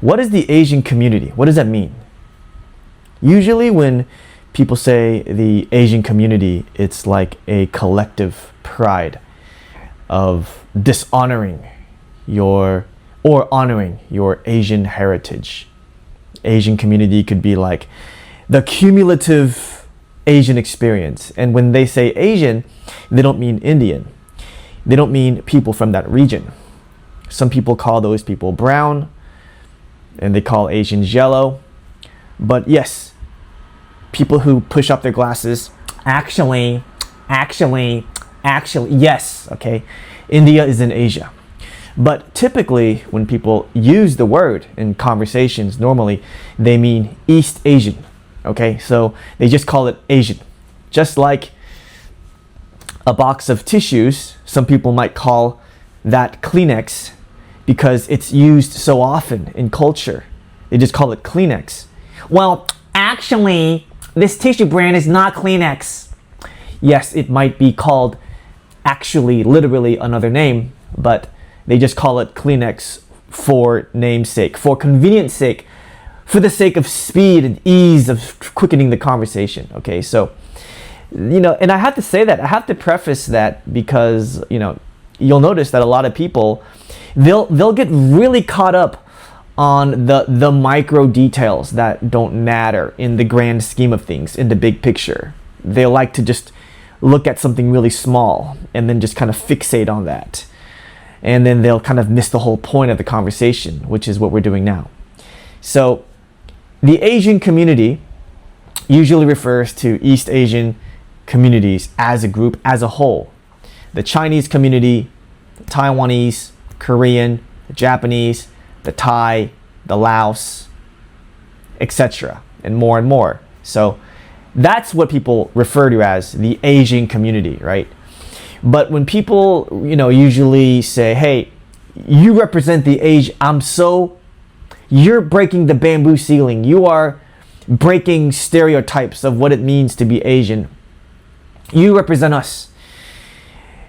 What is the Asian community? What does that mean? Usually when people say the Asian community, it's like a collective pride of dishonoring your or honoring your Asian heritage. Asian community could be like the cumulative Asian experience. And when they say Asian, they don't mean Indian. They don't mean people from that region. Some people call those people brown, and they call Asians yellow. But yes, people who push up their glasses, actually, yes, okay, India is in Asia. But typically, when people use the word in conversations, normally they mean East Asian, okay? So they just call it Asian. Just like a box of tissues, some people might call that Kleenex because it's used so often in culture. They just call it Kleenex. Well, actually, this tissue brand is not Kleenex. Yes, it might be called actually, literally another name, but they just call it Kleenex for namesake, for convenience sake, for the sake of speed and ease of quickening the conversation. Okay, so, and I have to say that, I have to preface that because, you'll notice that a lot of people, they'll get really caught up on the micro details that don't matter in the grand scheme of things, in the big picture. They like to just look at something really small and then just kind of fixate on that. And then they'll kind of miss the whole point of the conversation, which is what we're doing now. So the Asian community usually refers to East Asian communities as a group, as a whole. The Chinese community, the Taiwanese, Korean, the Japanese, the Thai, the Laos, etc., and more. So that's what people refer to as the Asian community, right? But when people, usually say, hey, you represent the Asian, you're breaking the bamboo ceiling. You are breaking stereotypes of what it means to be Asian. You represent us.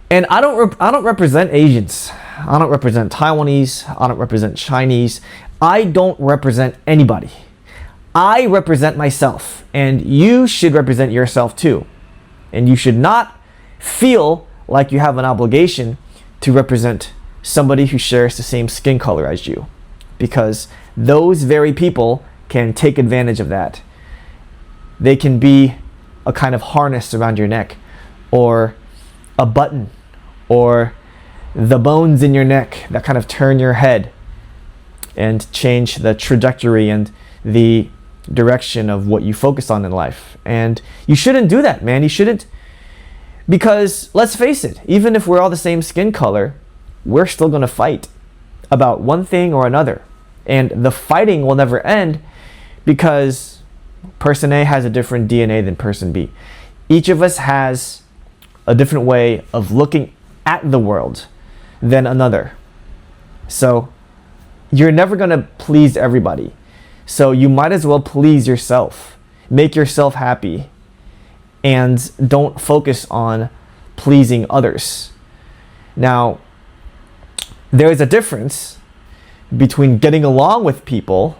And I don't represent Asians. I don't represent Taiwanese. I don't represent Chinese. I don't represent anybody. I represent myself, and you should represent yourself too. And you should not feel like you have an obligation to represent somebody who shares the same skin color as you, because those very people can take advantage of that. They can be a kind of harness around your neck, or a button, or the bones in your neck that kind of turn your head and change the trajectory and the direction of what you focus on in life. And you shouldn't do that, man. You shouldn't, because let's face it, even if we're all the same skin color, we're still going to fight about one thing or another. And the fighting will never end because person A has a different DNA than person B. Each of us has a different way of looking at the world than another. So you're never going to please everybody. So you might as well please yourself. Make yourself happy. And don't focus on pleasing others. Now, there is a difference between getting along with people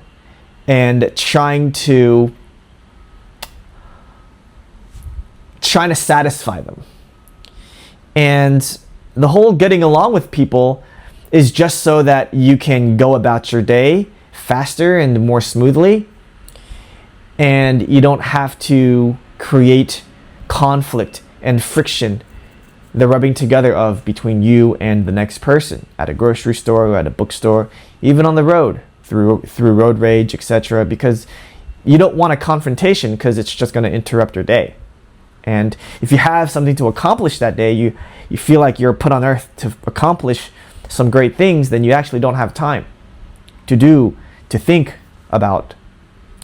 and trying to satisfy them. And the whole getting along with people is just so that you can go about your day faster and more smoothly, and you don't have to create conflict and friction, the rubbing together of between you and the next person at a grocery store or at a bookstore, even on the road, through road rage, etc., because you don't want a confrontation because it's just going to interrupt your day. And if you have something to accomplish that day, you feel like you're put on earth to accomplish some great things, then you actually don't have time to think about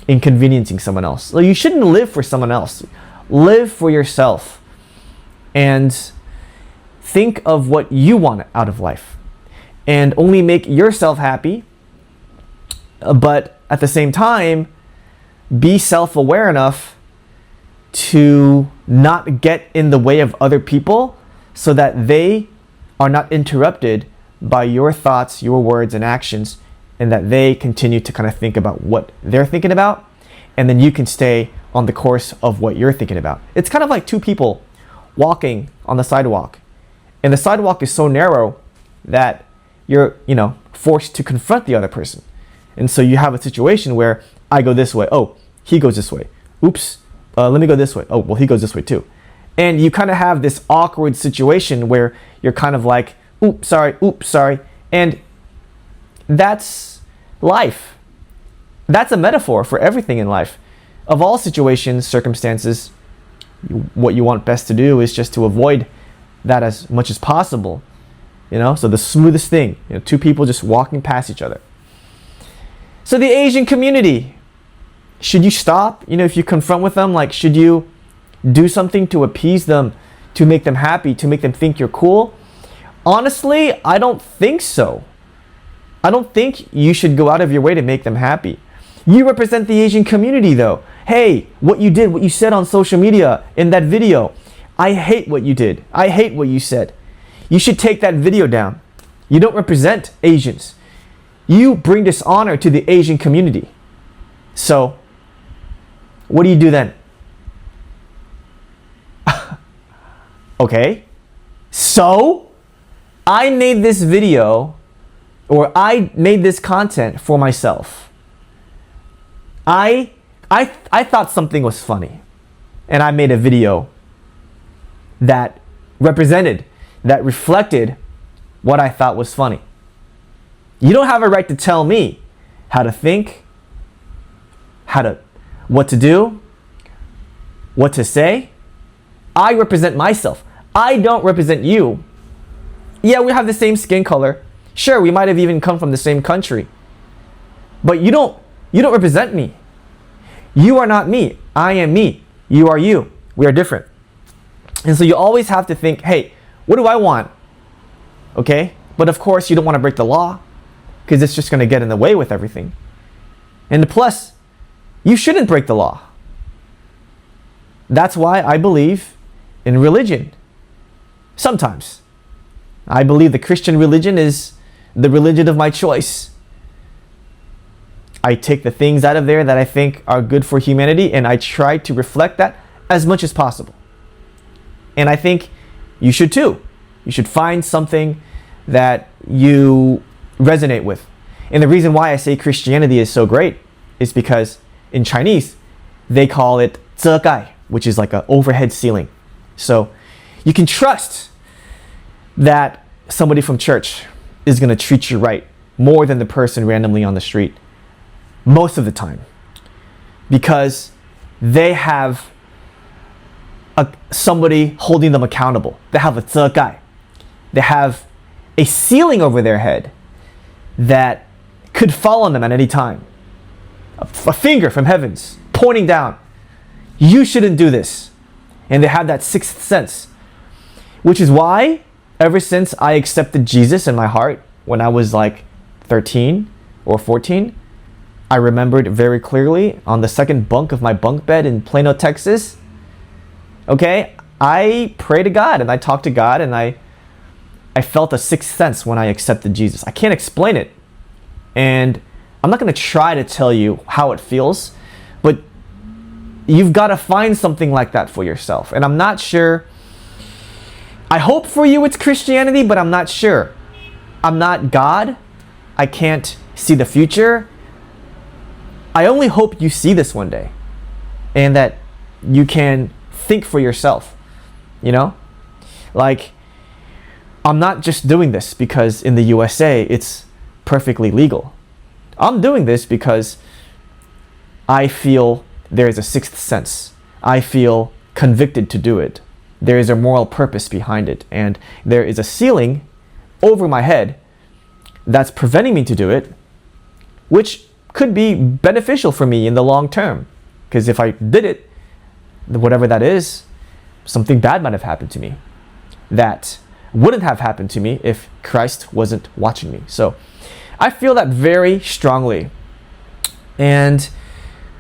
inconveniencing someone else. So you shouldn't live for someone else. Live for yourself and think of what you want out of life, and only make yourself happy, but at the same time be self-aware enough to not get in the way of other people so that they are not interrupted by your thoughts, your words, and actions and that they continue to kind of think about what they're thinking about, and then you can stay on the course of what you're thinking about. It's kind of like two people walking on the sidewalk, and the sidewalk is so narrow that you're, forced to confront the other person. And so you have a situation where I go this way. Oh, he goes this way. Oops. Let me go this way. Oh, well, he goes this way too. And you kind of have this awkward situation where you're kind of like, oops, sorry. And that's life. That's a metaphor for everything in life. Of all situations, circumstances, what you want best to do is just to avoid that as much as possible. So the smoothest thing, two people just walking past each other. So the Asian community, should you stop? If you confront with them, like, should you do something to appease them, to make them happy, to make them think you're cool? Honestly, I don't think so. I don't think you should go out of your way to make them happy. You represent the Asian community though. Hey, what you did, what you said on social media in that video, I hate what you did. I hate what you said. You should take that video down. You don't represent Asians. You bring dishonor to the Asian community. So, what do you do then? Okay, so I made this video, or I made this content for myself. I thought something was funny, and I made a video that represented, that reflected what I thought was funny. You don't have a right to tell me how to think, what to do, what to say. I represent myself. I don't represent you. Yeah, we have the same skin color. Sure, we might have even come from the same country. But you don't represent me. You are not me. I am me. You are you. We are different. And so you always have to think, hey, what do I want? Okay? But of course, you don't want to break the law, because it's just going to get in the way with everything. And plus, you shouldn't break the law. That's why I believe in religion. Sometimes. I believe the Christian religion is the religion of my choice. I take the things out of there that I think are good for humanity, and I try to reflect that as much as possible. And I think you should too. You should find something that you resonate with. And the reason why I say Christianity is so great is because in Chinese, they call it 遮盖, which is like an overhead ceiling. So you can trust that somebody from church is going to treat you right more than the person randomly on the street most of the time, because they have somebody holding them accountable. They have a 遮盖. They have a ceiling over their head that could fall on them at any time. A finger from heavens pointing down. You shouldn't do this. And they have that sixth sense, which is why ever since I accepted Jesus in my heart when I was like 13 or 14, I remembered very clearly on the second bunk of my bunk bed in Plano, Texas. Okay, I pray to God and I talk to God, and I felt a sixth sense when I accepted Jesus. I can't explain it. And I'm not going to try to tell you how it feels, but you've got to find something like that for yourself. And I'm not sure. I hope for you it's Christianity, but I'm not sure. I'm not God. I can't see the future. I only hope you see this one day and that you can think for yourself, Like, I'm not just doing this because in the USA it's perfectly legal. I'm doing this because I feel there is a sixth sense. I feel convicted to do it. There is a moral purpose behind it, and there is a ceiling over my head that's preventing me to do it, which could be beneficial for me in the long term. Because if I did it, whatever that is, something bad might have happened to me that wouldn't have happened to me if Christ wasn't watching me. So I feel that very strongly. And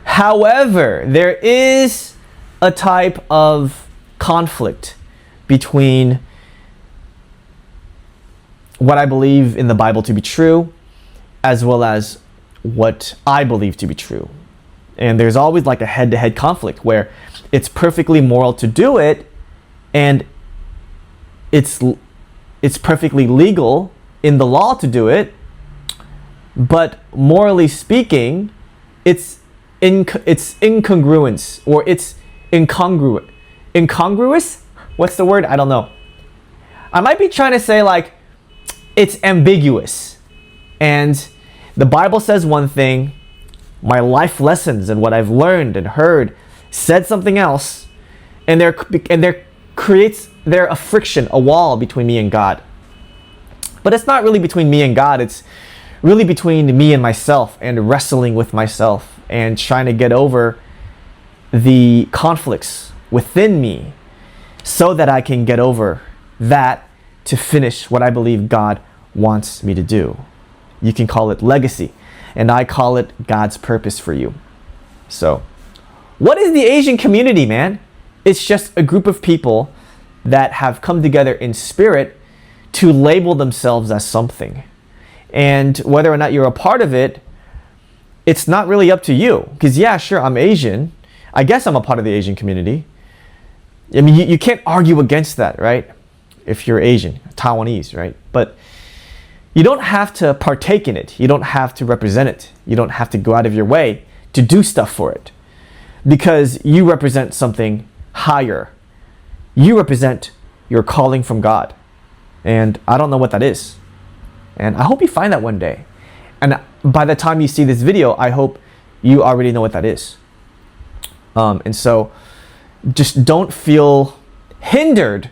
however, there is a type of conflict between what I believe in the Bible to be true, as well as what I believe to be true. And there's always like a head-to-head conflict where it's perfectly moral to do it, and it's perfectly legal in the law to do it, but morally speaking, it's incongruence, or it's incongruent. Incongruous? What's the word? I don't know. I might be trying to say like it's ambiguous. And the Bible says one thing, my life lessons and what I've learned and heard said something else, and there creates a friction, a wall between me and God. But it's not really between me and God, it's really between me and myself, and wrestling with myself and trying to get over the conflicts within me so that I can get over that to finish what I believe God wants me to do. You can call it legacy, and I call it God's purpose for you. So, what is the Asian community, man? It's just a group of people that have come together in spirit to label themselves as something. And whether or not you're a part of it, it's not really up to you. Because yeah, sure, I'm Asian. I guess I'm a part of the Asian community. I mean, you can't argue against that, right? If you're Asian, Taiwanese, right? But you don't have to partake in it. You don't have to represent it. You don't have to go out of your way to do stuff for it. Because you represent something higher. You represent your calling from God. And I don't know what that is. And I hope you find that one day. And by the time you see this video, I hope you already know what that is. And so just don't feel hindered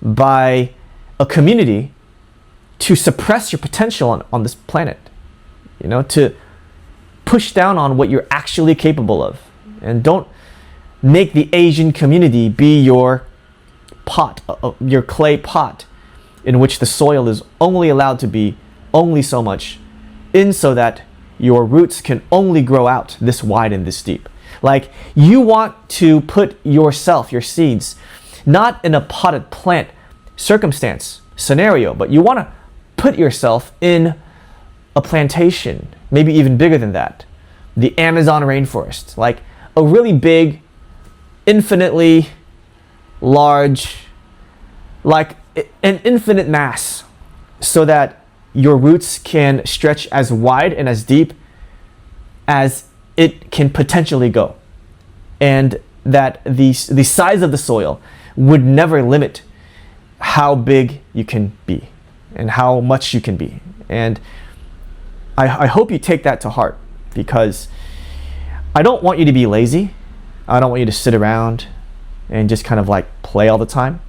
by a community to suppress your potential on this planet. You know, to push down on what you're actually capable of. And don't make the Asian community be your pot, your clay pot, in which the soil is only allowed to be only so much in, so that your roots can only grow out this wide and this deep. Like, you want to put yourself, your seeds, not in a potted plant circumstance, scenario, but you want to put yourself in a plantation, maybe even bigger than that. The Amazon rainforest, like a really big, infinitely large, like an infinite mass, so that your roots can stretch as wide and as deep as it can potentially go. And that the size of the soil would never limit how big you can be and how much you can be. And I hope you take that to heart, because I don't want you to be lazy. I don't want you to sit around and just kind of like play all the time.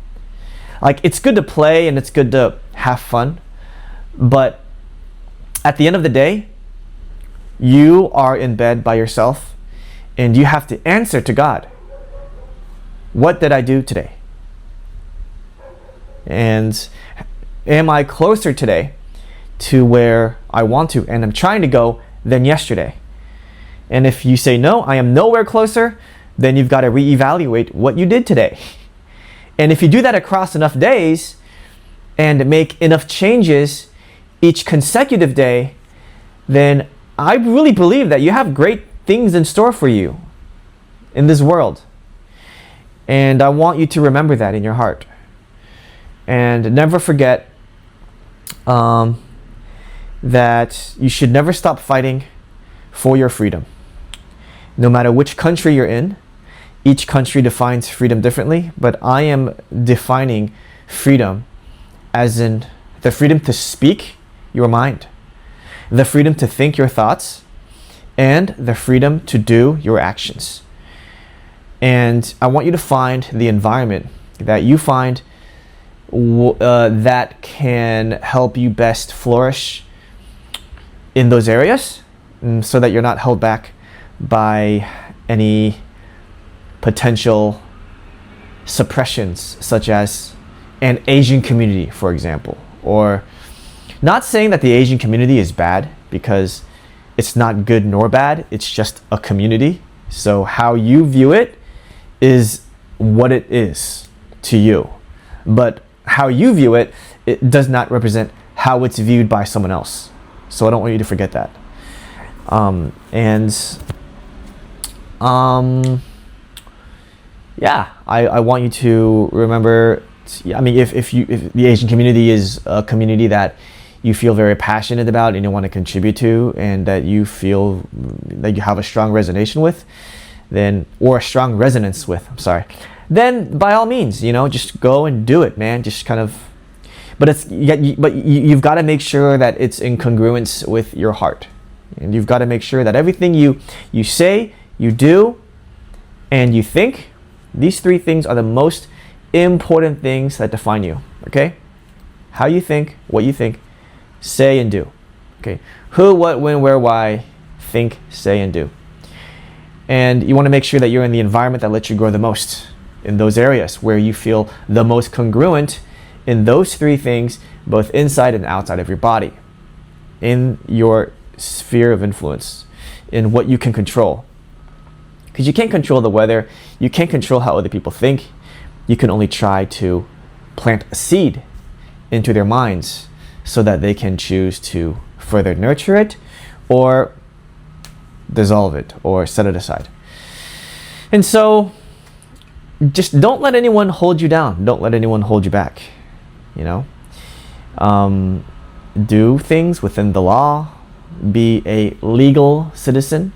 Like, it's good to play and it's good to have fun, but at the end of the day, you are in bed by yourself and you have to answer to God. What did I do today? And am I closer today to where I want to and I'm trying to go than yesterday? And if you say no, I am nowhere closer, then you've got to reevaluate what you did today. And if you do that across enough days and make enough changes each consecutive day, then I really believe that you have great things in store for you in this world. And I want you to remember that in your heart. And never forget that you should never stop fighting for your freedom. No matter which country you're in, each country defines freedom differently, but I am defining freedom as in the freedom to speak your mind, the freedom to think your thoughts, and the freedom to do your actions. And I want you to find the environment that you find that can help you best flourish in those areas, so that you're not held back by any potential suppressions, such as an Asian community, for example. Or, not saying that the Asian community is bad, because it's not good nor bad, it's just a community. So how you view it is what it is to you. But how you view it, it does not represent how it's viewed by someone else. So I don't want you to forget that. And yeah, I want you to remember. I mean, if the Asian community is a community that you feel very passionate about and you want to contribute to, and that you feel that you have a strong resonation with, then, or a strong resonance with, I'm sorry, then by all means, just go and do it, man. Just kind of, but you've got to make sure that it's in congruence with your heart, and you've got to make sure that everything you say, you do, and you think, these three things are the most important things that define you. Okay, how you think, what you think, say and do. Okay, who, what, when, where, why, think, say, and do. And you want to make sure that you're in the environment that lets you grow the most, in those areas where you feel the most congruent in those three things, both inside and outside of your body, in your sphere of influence, in what you can control. Because you can't control the weather, you can't control how other people think. You can only try to plant a seed into their minds so that they can choose to further nurture it or dissolve it or set it aside. And so just don't let anyone hold you down. Don't let anyone hold you back. Do things within the law. Be a legal citizen,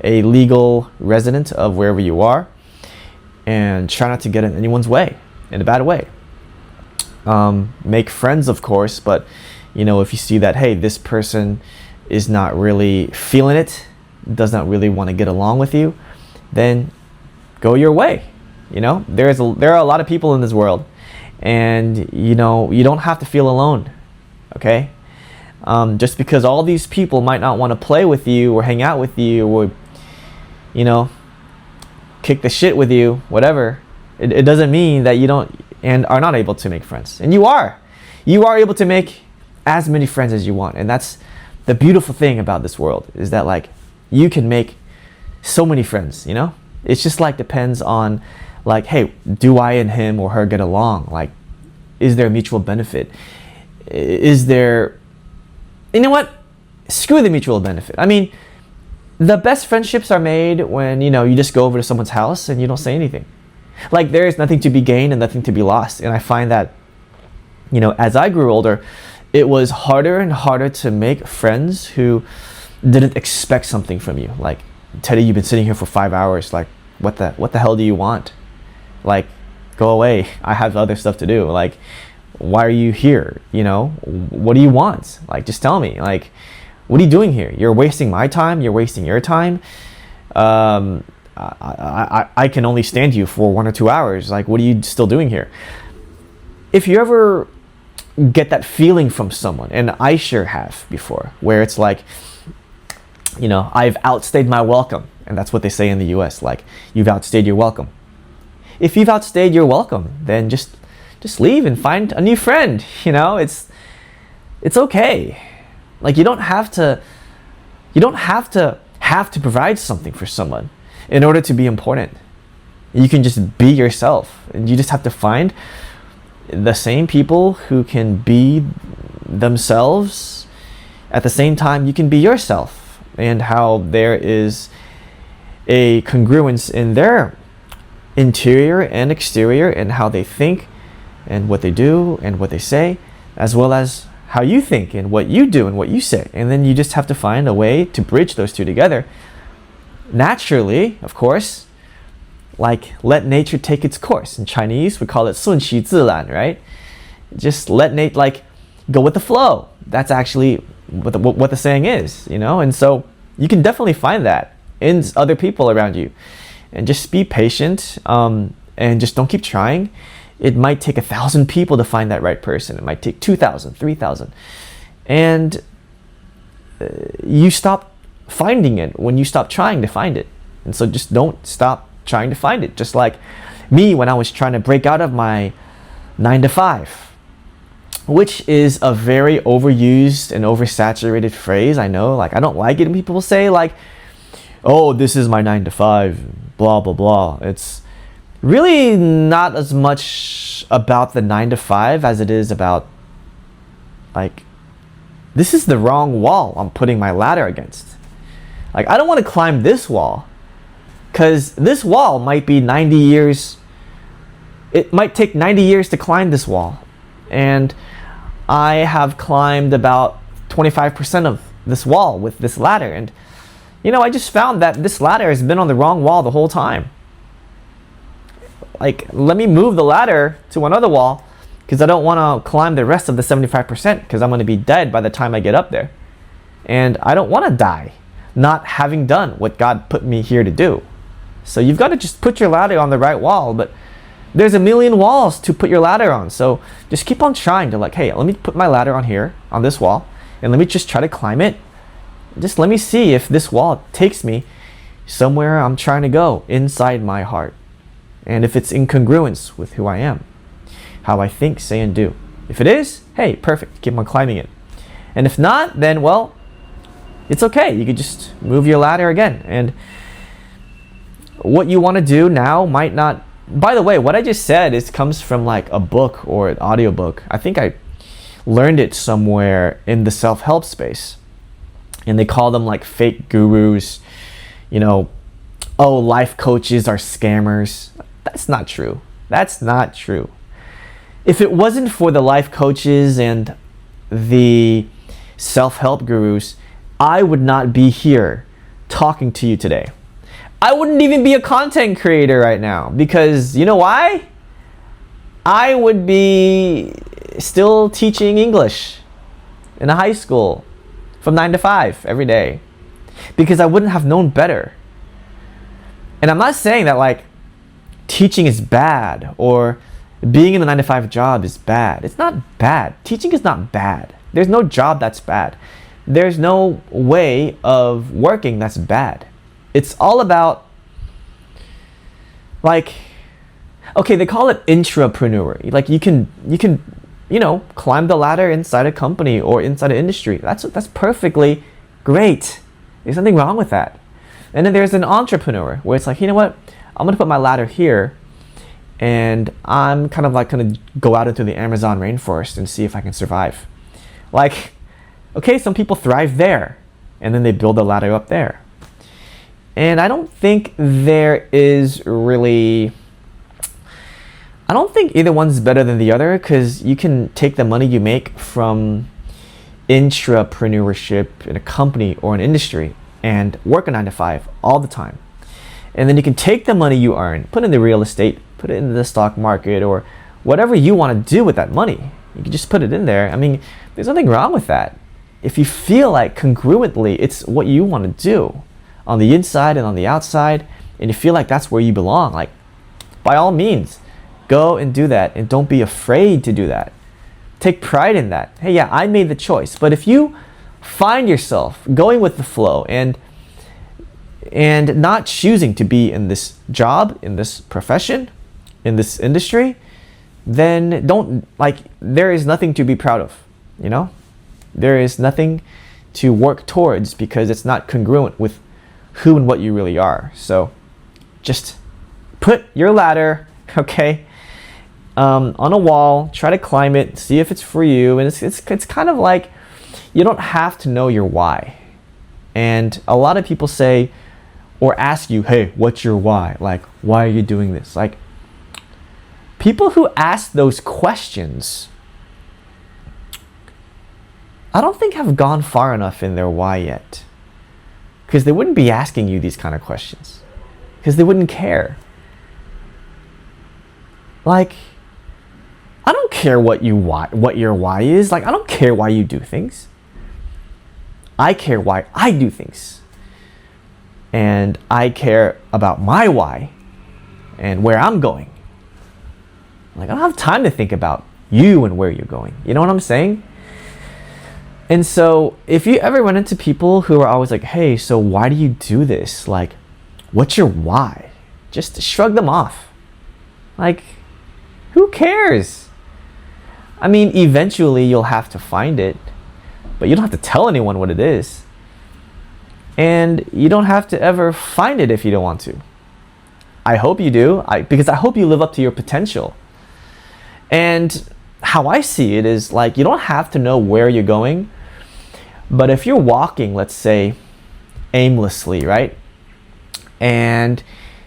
a legal resident of wherever you are, and try not to get in anyone's way, in a bad way. Make friends, of course, but if you see that, hey, this person is not really feeling it, does not really want to get along with you, then go your way. There are a lot of people in this world, and you don't have to feel alone. Okay, just because all these people might not want to play with you or hang out with you or kick the shit with you, whatever, it doesn't mean that you don't and are not able to make friends. And you are able to make as many friends as you want. And that's the beautiful thing about this world, is that like you can make so many friends. It's just like depends on like, hey, do I and him or her get along? Like, is there a mutual benefit? Is there, screw the mutual benefit. I mean, the best friendships are made when you just go over to someone's house and you don't say anything. Like, there is nothing to be gained and nothing to be lost. And I find that as I grew older, it was harder and harder to make friends who didn't expect something from you. Like, Teddy, you've been sitting here for 5 hours. Like, what the hell do you want? Like, go away. I have other stuff to do. Like, why are you here? What do you want? Like, just tell me. Like, what are you doing here? You're wasting my time. You're wasting your time. I can only stand you for 1 or 2 hours. Like, what are you still doing here? If you ever get that feeling from someone, and I sure have before, where it's like, I've outstayed my welcome. And that's what they say in the US, like, you've outstayed your welcome. If you've outstayed your welcome, then just leave and find a new friend. It's okay. Like, you don't have to provide something for someone in order to be important. You can just be yourself, and you just have to find the same people who can be themselves. At the same time, you can be yourself, and how there is a congruence in their interior and exterior, and how they think and what they do and what they say, as well as how you think and what you do and what you say. And then you just have to find a way to bridge those two together. Naturally, of course, like, let nature take its course. In Chinese, we call it 顺其自然, right? Just let go with the flow. That's actually what the saying is, And so you can definitely find that in other people around you. And just be patient, and just don't keep trying. It might take 1,000 people to find that right person. It might take 2,000, 3,000. And you stop finding it when you stop trying to find it. And so just don't stop trying to find it. Just like me when I was trying to break out of my 9-to-5, which is a very overused and oversaturated phrase. I know, like, I don't like it when people say like, oh, this is my 9-to-5, blah, blah, blah. It's really not as much about the 9-to-5 as it is about, like, this is the wrong wall I'm putting my ladder against. Like, I don't want to climb this wall, because this wall might be 90 years. It might take 90 years to climb this wall. And I have climbed about 25% of this wall with this ladder. And, I just found that this ladder has been on the wrong wall the whole time. Like, let me move the ladder to another wall, because I don't want to climb the rest of the 75%, because I'm going to be dead by the time I get up there. And I don't want to die not having done what God put me here to do. So you've got to just put your ladder on the right wall, but there's a million walls to put your ladder on. So just keep on trying to, like, hey, let me put my ladder on here, on this wall, and let me just try to climb it. Just let me see if this wall takes me somewhere I'm trying to go inside my heart. And if it's in congruence with who I am, how I think, say, and do. If it is, hey, perfect, keep on climbing it. And if not, then, well, it's okay. You could just move your ladder again. And what you want to do now might not. By the way, what I just said comes from like a book or an audiobook. I think I learned it somewhere in the self-help space. And they call them like fake gurus. Life coaches are scammers. That's not true. That's not true. If it wasn't for the life coaches and the self-help gurus, I would not be here talking to you today. I wouldn't even be a content creator right now, because you know why? I would be still teaching English in a high school from 9 to 5 every day, because I wouldn't have known better. And I'm not saying that like teaching is bad or being in a 9 to 5 job is bad. It's not bad. Teaching is not bad. There's no job that's bad. There's no way of working that's bad. It's all about, like, okay, they call it intrapreneur. Like, you can climb the ladder inside a company or inside an industry. That's perfectly great. There's nothing wrong with that. And then there's an entrepreneur where it's like, you know what? I'm gonna put my ladder here, and I'm kind of like gonna go out into the Amazon rainforest and see if I can survive. Like, okay, some people thrive there, and then they build a ladder up there. And I don't think either one's better than the other, because you can take the money you make from intrapreneurship in a company or an industry and work a 9 to 5 all the time. And then you can take the money you earn, put it in the real estate, put it in the stock market, or whatever you want to do with that money. You can just put it in there. I mean, there's nothing wrong with that. If you feel like congruently it's what you want to do on the inside and on the outside, and you feel like that's where you belong, like, by all means, go and do that, and don't be afraid to do that. Take pride in that. Hey, yeah, I made the choice. But if you find yourself going with the flow and not choosing to be in this job, in this profession, in this industry, then there is nothing to be proud of, There is nothing to work towards, because it's not congruent with who and what you really are. So just put your ladder, okay, on a wall, try to climb it, see if it's for you. And it's kind of like, you don't have to know your why. And a lot of people say or ask you, hey, what's your why? Like, why are you doing this? Like, people who ask those questions, I don't think have gone far enough in their why yet. Because they wouldn't be asking you these kind of questions. Because they wouldn't care. Like, I don't care what your why is. Like, I don't care why you do things. I care why I do things. And I care about my why and where I'm going. Like, I don't have time to think about you and where you're going. You know what I'm saying? And so if you ever run into people who are always like, hey, so why do you do this? Like, what's your why? Just shrug them off. Like, who cares? I mean, eventually you'll have to find it, but you don't have to tell anyone what it is. And you don't have to ever find it if you don't want to. I hope you do, because I hope you live up to your potential. And how I see it is, like, you don't have to know where you're going, but if you're walking, let's say, aimlessly, right? And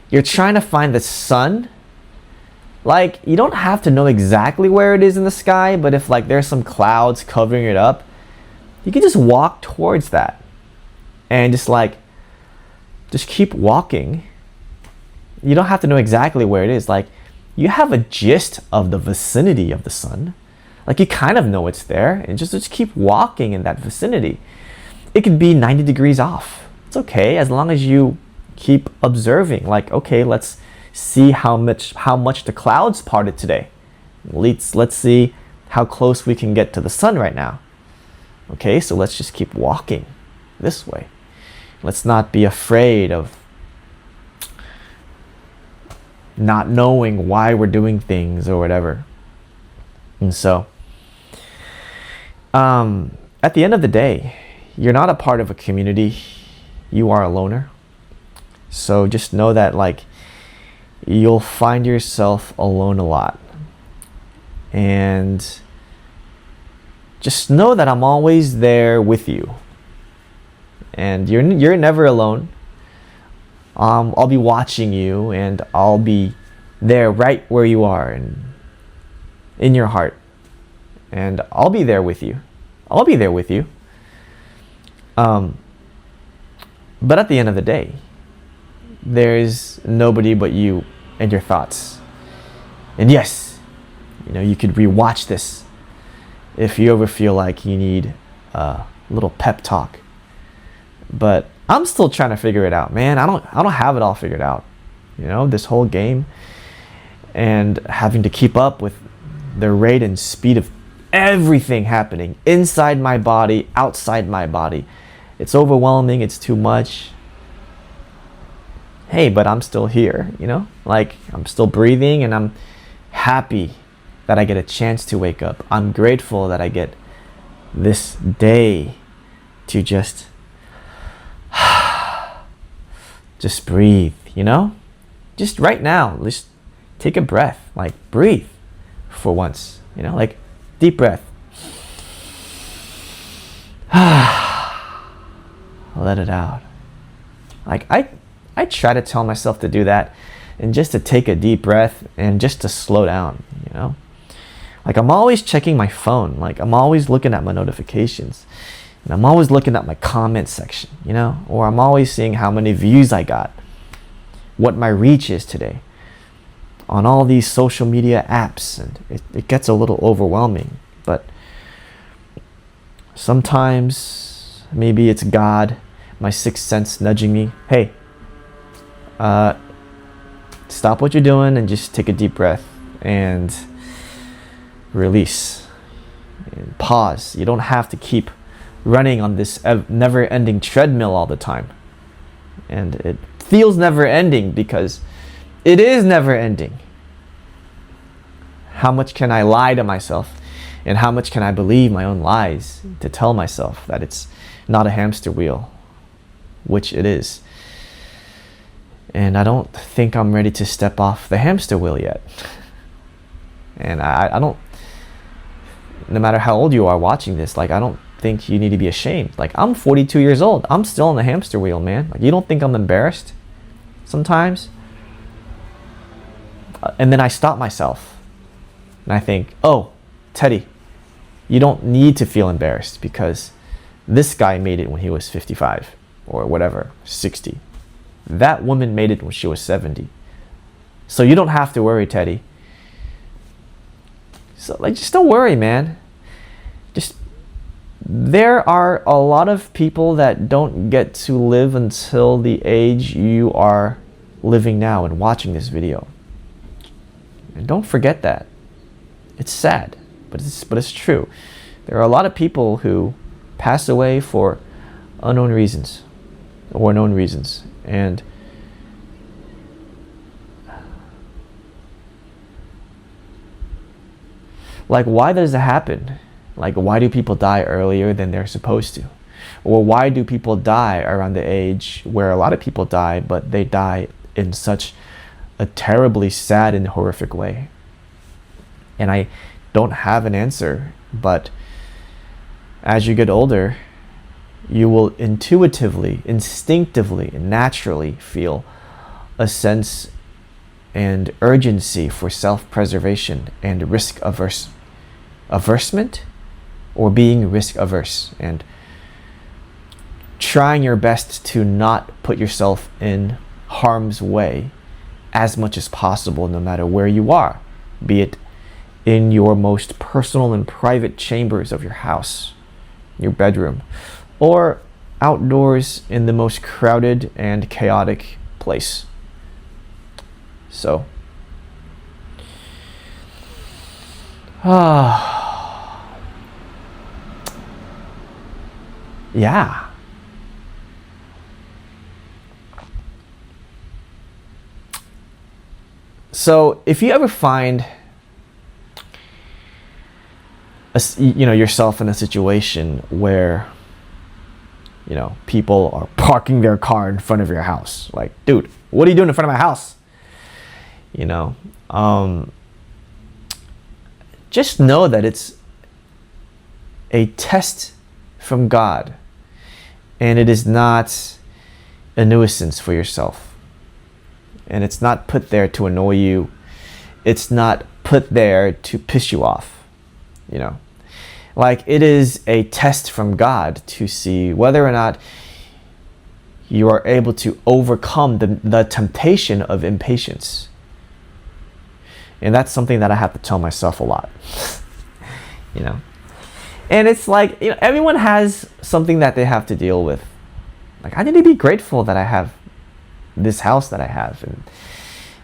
you're trying to find the sun. Like, you don't have to know exactly where it is in the sky, but if like there's some clouds covering it up, you can just walk towards that and just keep walking. You don't have to know exactly where it is. Like, you have a gist of the vicinity of the sun. Like, you kind of know it's there, and just keep walking in that vicinity. It could be 90 degrees off. It's okay, as long as you keep observing. Like, okay, let's see how much the clouds parted today. Let's see how close we can get to the sun right now. Okay, so let's just keep walking this way. Let's not be afraid of not knowing why we're doing things or whatever. And so, at the end of the day, you're not a part of a community. You are a loner. So just know that, like, you'll find yourself alone a lot. And just know that I'm always there with you. And you're never alone. I'll be watching you, and I'll be there right where you are and in your heart. And I'll be there with you. I'll be there with you. But at the end of the day, there's nobody but you and your thoughts. And yes, you could rewatch this if you ever feel like you need a little pep talk. But I'm still trying to figure it out, man. I don't have it all figured out. This whole game and having to keep up with the rate and speed of everything happening inside my body, outside my body. It's overwhelming, it's too much. Hey, but I'm still here, Like, I'm still breathing, and I'm happy that I get a chance to wake up. I'm grateful that I get this day to just breathe, Just right now, just take a breath, like breathe for once, like deep breath. Let it out. Like, I try to tell myself to do that, and just to take a deep breath and just to slow down, Like, I'm always checking my phone. Like, I'm always looking at my notifications. And I'm always looking at my comment section, Or I'm always seeing how many views I got, what my reach is today on all these social media apps. And it gets a little overwhelming. But sometimes maybe it's God, my sixth sense, nudging me. Hey, stop what you're doing and just take a deep breath and release and pause. You don't have to keep running on this never-ending treadmill all the time. And it feels never-ending because it is never-ending. How much can I lie to myself? And how much can I believe my own lies to tell myself that it's not a hamster wheel, which it is. And I don't think I'm ready to step off the hamster wheel yet. And I don't, no matter how old you are watching this, like, I don't think you need to be ashamed. Like, I'm 42 years old. I'm still on the hamster wheel, man. Like, you don't think I'm embarrassed sometimes? And then I stop myself. And I think, oh, Teddy, you don't need to feel embarrassed because this guy made it when he was 55 or whatever, 60. That woman made it when she was 70. So you don't have to worry, Teddy. So, like, just don't worry, man. There are a lot of people that don't get to live until the age you are living now and watching this video. And don't forget that. It's sad, but it's true. There are a lot of people who pass away for unknown reasons or known reasons. And like, why does it happen? Like, why do people die earlier than they're supposed to? Or why do people die around the age where a lot of people die, but they die in such a terribly sad and horrific way? And I don't have an answer, but as you get older, you will intuitively, instinctively, naturally feel a sense and urgency for self-preservation and aversion or being risk averse and trying your best to not put yourself in harm's way as much as possible, no matter where you are, be it in your most personal and private chambers of your house, your bedroom, or outdoors in the most crowded and chaotic place. So, yeah. So if you ever find yourself in a situation where people are parking their car in front of your house, like, dude, what are you doing in front of my house? Just know that it's a test from God, and it is not a nuisance for yourself, and it's not put there to annoy you. It's not put there to piss you off. Like, it is a test from God to see whether or not you are able to overcome the temptation of impatience. And that's something that I have to tell myself a lot. And it's like, everyone has something that they have to deal with. Like, I need to be grateful that I have this house that I have,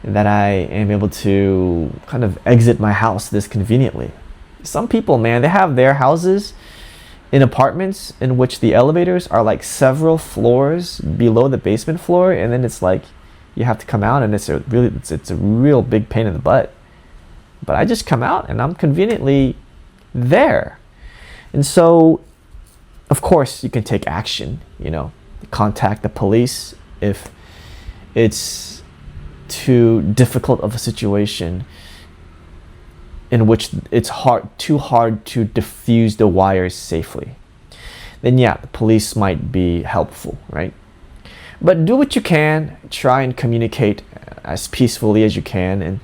and that I am able to kind of exit my house this conveniently. Some people, man, they have their houses in apartments in which the elevators are like several floors below the basement floor, and then it's like you have to come out, and it's a real big pain in the butt. But I just come out and I'm conveniently there. And so, of course, you can take action, contact the police if it's too difficult of a situation in which it's too hard to diffuse the wires safely. Then yeah, the police might be helpful, right? But do what you can, try and communicate as peacefully as you can, and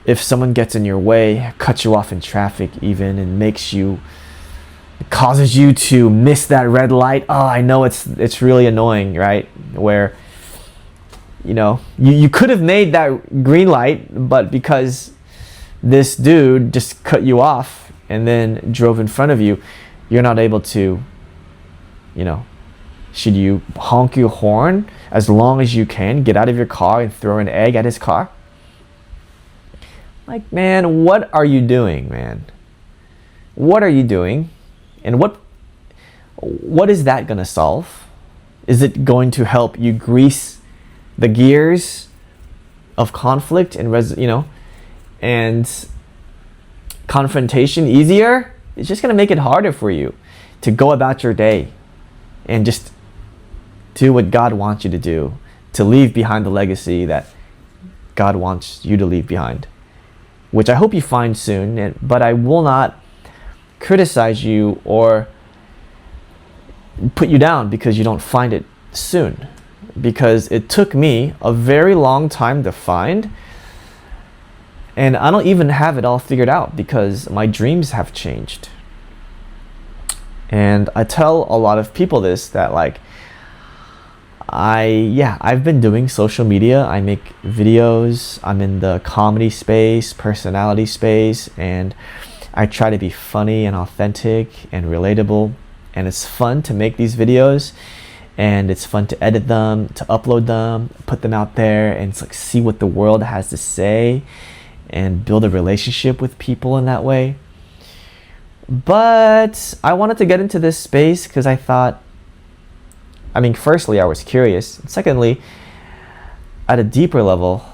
if someone gets in your way, cuts you off in traffic even, and causes you to miss that red light, I know it's really annoying, right? Where you could have made that green light, but because this dude just cut you off and then drove in front of you, you're not able to, should you honk your horn as long as you can, get out of your car and throw an egg at his car? Like, man, what are you doing, man? What are you doing? And what is that going to solve? Is it going to help you grease the gears of conflict and and confrontation easier? It's just going to make it harder for you to go about your day and just do what God wants you to do, to leave behind the legacy that God wants you to leave behind, which I hope you find soon. But I will not criticize you or put you down because you don't find it soon, because it took me a very long time to find. And I don't even have it all figured out because my dreams have changed. And I tell a lot of people this, that like, I've been doing social media. I make videos. I'm in the comedy space, personality space, and I try to be funny and authentic and relatable. And it's fun to make these videos, and it's fun to edit them, to upload them, put them out there, and it's like, see what the world has to say and build a relationship with people in that way. But I wanted to get into this space because I thought, firstly, I was curious. And secondly, at a deeper level,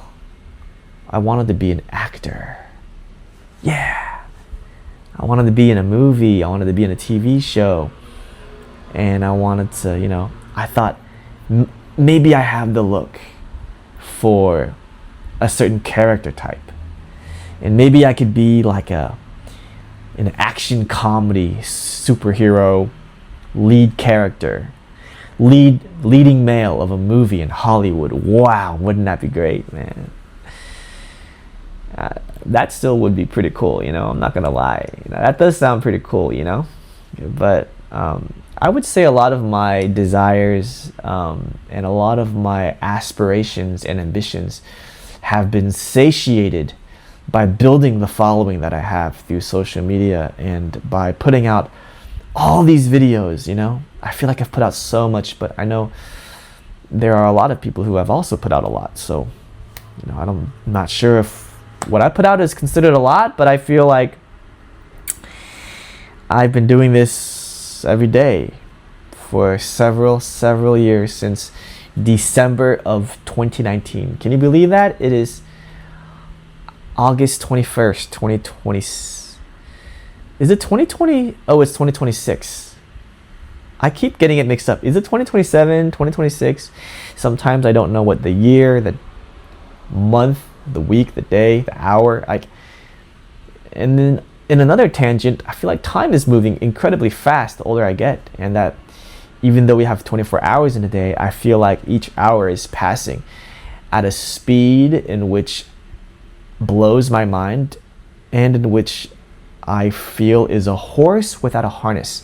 I wanted to be an actor. Yeah. I wanted to be in a movie. I wanted to be in a TV show. And I wanted to, I thought maybe I have the look for a certain character type. And maybe I could be like an action comedy superhero lead character, leading male of a movie in Hollywood. Wow, wouldn't that be great, man? That still would be pretty cool, you know. I'm not gonna lie. You know, that does sound pretty cool, you know. But I would say a lot of my desires and a lot of my aspirations and ambitions have been satiated by building the following that I have through social media and by putting out all these videos, you know. I feel like I've put out so much, but I know there are a lot of people who have also put out a lot. So, you know, I'm not sure if what I put out is considered a lot, but I feel like I've been doing this every day for several years since December of 2019. Can you believe that? It is August 21st, 2020. Is it 2020? Oh, it's 2026. I keep getting it mixed up. Is it 2027, 2026? Sometimes I don't know what the year, the month, the week, the day, the hour. And then in another tangent, I feel like time is moving incredibly fast the older I get, and that even though we have 24 hours in a day, I feel like each hour is passing at a speed in which blows my mind and in which I feel is a horse without a harness.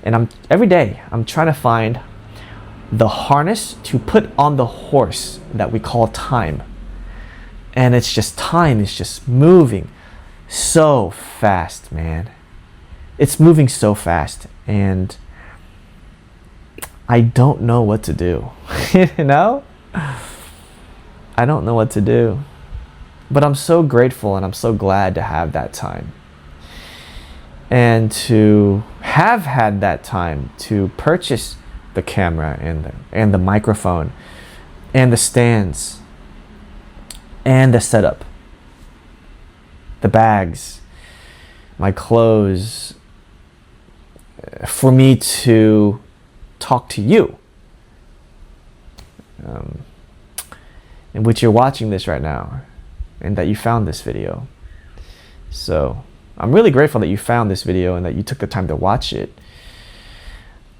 And every day I'm trying to find the harness to put on the horse that we call time. And it's just time is just moving so fast, man. It's moving so fast, and I don't know what to do. You know? I don't know what to do. But I'm so grateful and I'm so glad to have that time. And to have had that time to purchase the camera and the microphone and the stands and the setup, the bags, my clothes, for me to talk to you, in which you're watching this right now, and that you found this video. So I'm really grateful that you found this video and that you took the time to watch it.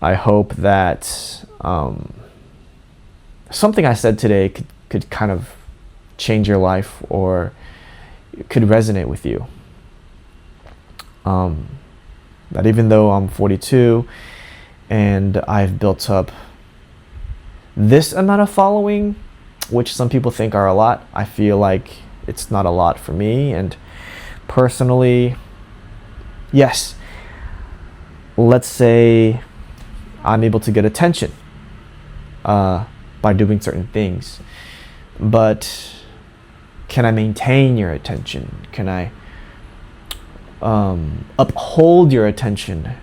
I hope that something I said today could kind of change your life or could resonate with you. That even though I'm 42 and I've built up this amount of following, which some people think are a lot, I feel like it's not a lot for me. And personally, yes, let's say I'm able to get attention by doing certain things, but can I maintain your attention? Can I uphold your attention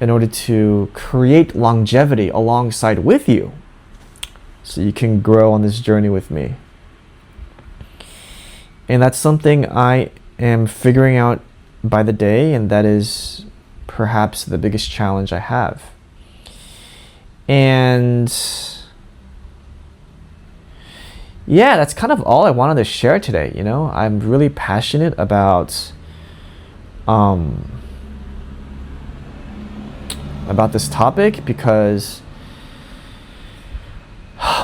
in order to create longevity alongside with you so you can grow on this journey with me? And that's something I am figuring out by the day, and that is perhaps the biggest challenge I have. And yeah, that's kind of all I wanted to share today. You know, I'm really passionate about this topic because,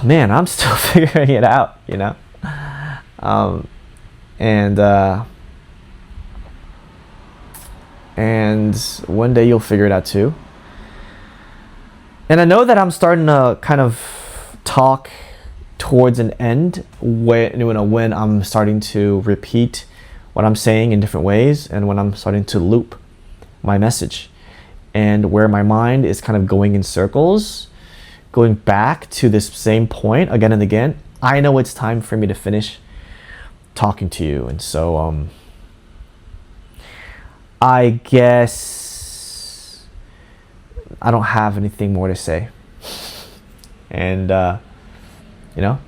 man, I'm still figuring it out, you know. And one day you'll figure it out too. And I know that I'm starting to kind of talk towards an end when I'm starting to repeat what I'm saying in different ways, and when I'm starting to loop my message, and where my mind is kind of going in circles, going back to this same point again and again. I know it's time for me to finish talking to you. And so I guess I don't have anything more to say. And you know,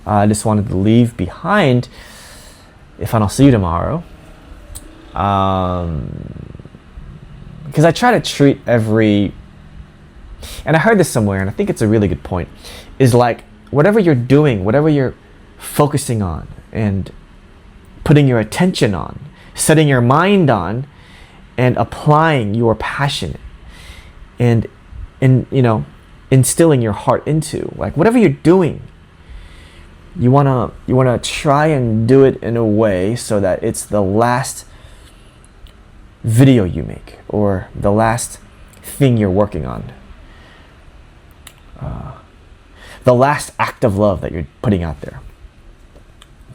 I just wanted to leave behind, if I don't see you tomorrow, because I try to treat every, and I heard this somewhere and I think it's a really good point, is like whatever you're doing, whatever you're focusing on and putting your attention on, setting your mind on, and applying your passion, and instilling your heart into. Like whatever you're doing, you wanna try and do it in a way so that it's the last video you make or the last thing you're working on, the last act of love that you're putting out there.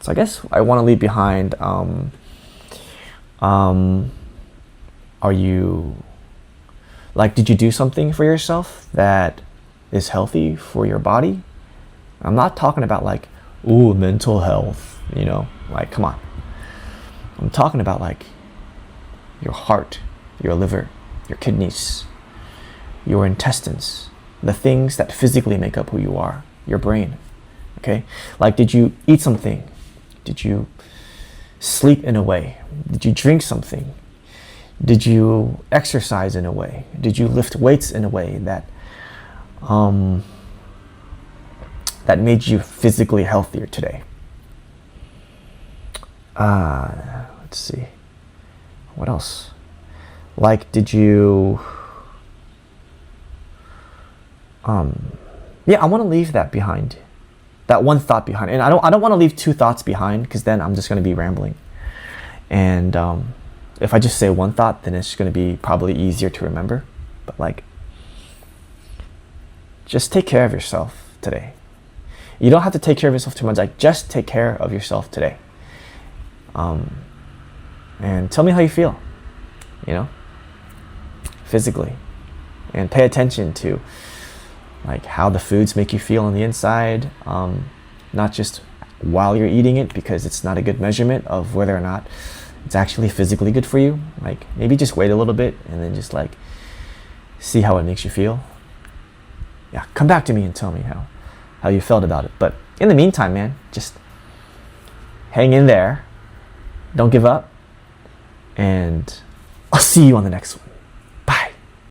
So I guess I want to leave behind, are you, like, did you do something for yourself that is healthy for your body? I'm not talking about like, ooh, mental health, like, come on. I'm talking about like your heart, your liver, your kidneys, your intestines, the things that physically make up who you are, your brain. Okay? Like, did you eat something? Did you sleep in a way? Did you drink something? Did you exercise in a way? Did you lift weights in a way that that made you physically healthier today? Let's see. What else? Like, did you yeah, I want to leave that behind. That one thought behind. And I don't want to leave two thoughts behind, because then I'm just going to be rambling. And if I just say one thought, then it's going to be probably easier to remember. But like, just take care of yourself today. You don't have to take care of yourself too much. Like, just take care of yourself today. And tell me how you feel, physically. And pay attention to like how the foods make you feel on the inside, not just while you're eating it, because it's not a good measurement of whether or not it's actually physically good for you. Like, maybe just wait a little bit and then just like see how it makes you feel. Yeah, come back to me and tell me how you felt about it. But in the meantime, man, just hang in there, don't give up, and I'll see you on the next one.